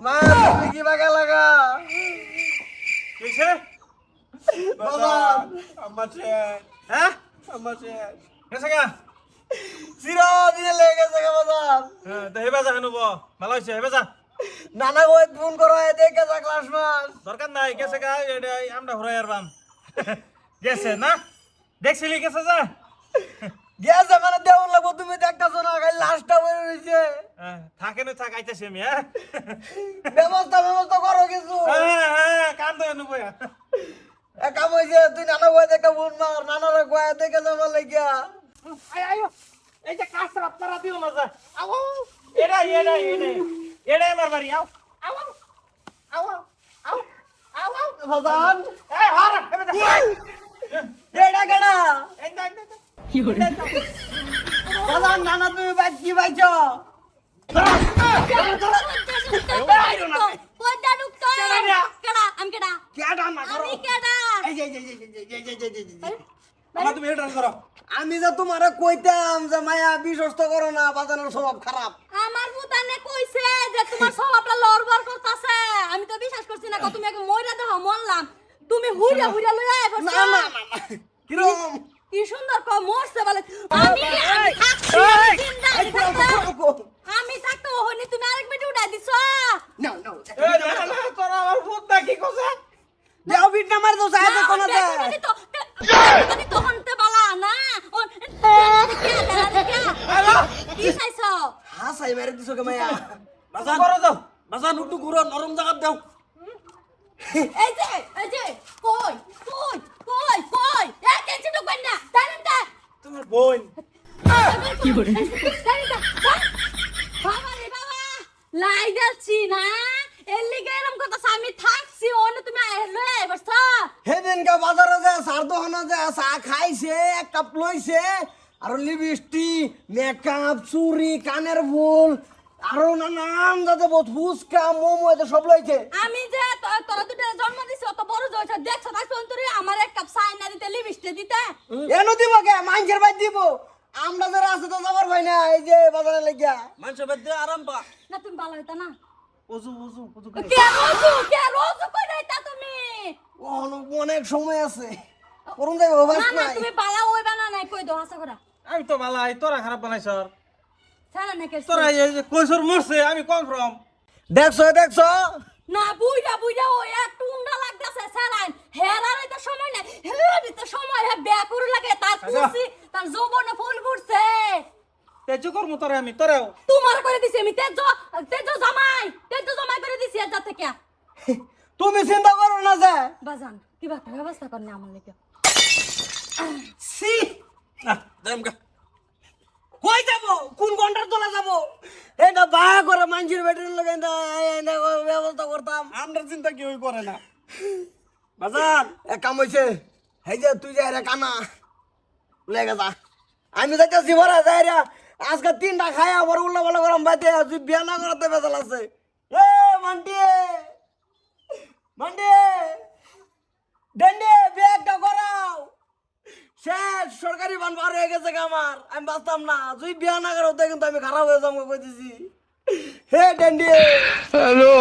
মা তুমি কি বাগা লাগা কিসে বাজান আমার শেষ হ্যাঁ আমার শেষ কেসে গা চিরদিনে লেগে গেছে গা বাজান হ্যাঁ তো হেবা যা হেনুব ভালো হয়েছে হেবা যা নানা কই ফোন করো দেখে যা ক্লাস মাস দরকার নাই গেছে গা এটা আমরা ঘুরাই আরবাম গেছে না দেখছিলি গেছে যা গেছে মানে দেউন লাগবো তুমি দেখতেছো না খালি লাশটা বের হইছে থাকে না থাক আইতাছি আমি হ্যাঁ ব্যবস্থা করো কিছু হ্যাঁ হ্যাঁ কান তো হেনুব এক কাম হইছে তুই নানা কই দেখে ফোন মার নানারে কই দেখে যাবার লাগিয়া আয় আয় এই যে কাজ রাত্তারা দিও না যা আও এডা আমার বাড়ি আও আও আও আও আও আও বাজান এই হার হেবা যা এডা কেডা এই দা বাজান নানা তুমি বাইক কি বাইছো কেডা না করো আমার তুমি হেডার করো আমি যে তোমারে কইতাম যে মায়া বিশ্বস্ত করো না বাজানের স্বভাব খারাপ আমার বুতানে কইছে যে তোমার স্বভাবটা লড়বড় করতেছে আমি তো বিশ্বাস করছি না তুমি আগে মইরা দেখো মরলাম তুমি হুইরা হুইরা লইয়া না এবার না না না কিরম কি সুন্দর কো মরছে বলে আমি থাকতো হইনি তুমি আরেক বেটি উঠাই দিছো না না এই না তোরা আমার ভূত না কি কইছে দেও বিট না মার দো সাইতে কোন দে তুমি তো হনতে বালা না কি চাইছো হাসাই মেরে দিছো কে মায়া বাজান করো যাও বাজান উঠু ঘুরো নরম জায়গা দাও এই যে কই কই কই কই এক ইঞ্চি তো কই না জানেন তা তোমার বোন কি করে বাবা রে বাবা লাই যাচ্ছি না এলি গেলাম কত আমি থাকছি ওনে তুমি লয়ে আইবছ হেদিন কা বাজারে যে সার দোকানে যে চা খাইছে এক কাপ লইছে আর লিপস্টিক মেকআপ চুরি কানের ফুল আরো নানান যাতে বহুত ফুচকা মোমো এতে সব লইছে আমি যে তোরা দুটো জন্ম দিছি অত বড় জয়ছ দেখছ তাই সন্তরি আমার এক কাপ চাই না দিতে লিপস্টিক দিতে এনো দিব কে মাইনজের বাদ দিব আমরা যারা আছে তো যাবার ভাই না এই যে বাজারে লাগিয়া মানুষ বাদ দিয়ে আরাম পা না তুমি ভালো হইতা না ওজু কে রোজু কই রাইতা তুমি অনেক সময় আছে করুন যাই বাস না না নাই তুমি বালা হইবা না নাই কই দো হাসা করা আমি তো ভালো তোরা খারাপ বানাইছ ছাড়া না কে তোরা এই যে কইছর মরছে আমি কনফার্ম দেখছো না বুইরা ও এক টুন্ডা লাগতাছে সালাইন হেরার এটা সময় নাই হেরার এটা সময় হে ব্যাকুর লাগে তার খুশি তার যৌবনে ফুল ফুটছে তেজ করমু তোরা আমি তোরাও তোমার করে দিছি আমি তেজ জামাই করে দিছি এটা থেকে তুমি চিন্তা করো না যে বাজান কিবা একটা ব্যবস্থা করনি আমার লেগে সি না দেমগা কই যাব কোন ঘন্টার তোলা যাব এটা বায়া করে মানজির বেটের লগে না ব্যবস্থা করতাম আমরা চিন্তা কি হই করে না বাজার এক কাম হইছে এই যে তুই যাই রে কানা লেগে যা আমি যাইতেছি ভরা যাই রে আজকে 3টা খাই আবার উল্লা পাল্লা গরম বাইতে তুই বিয়া না করতে বেজাল আছে এ মান্টি ডন্ডে ব্যাগটা করাও শেষ সরকারি বান পার হয়ে গেছে আমার আমি বাঁচতাম না তুই বিয়া না করতে কিন্তু আমি খারাপ হয়ে যাবো কই দিছি হে ডন্ডে হ্যালো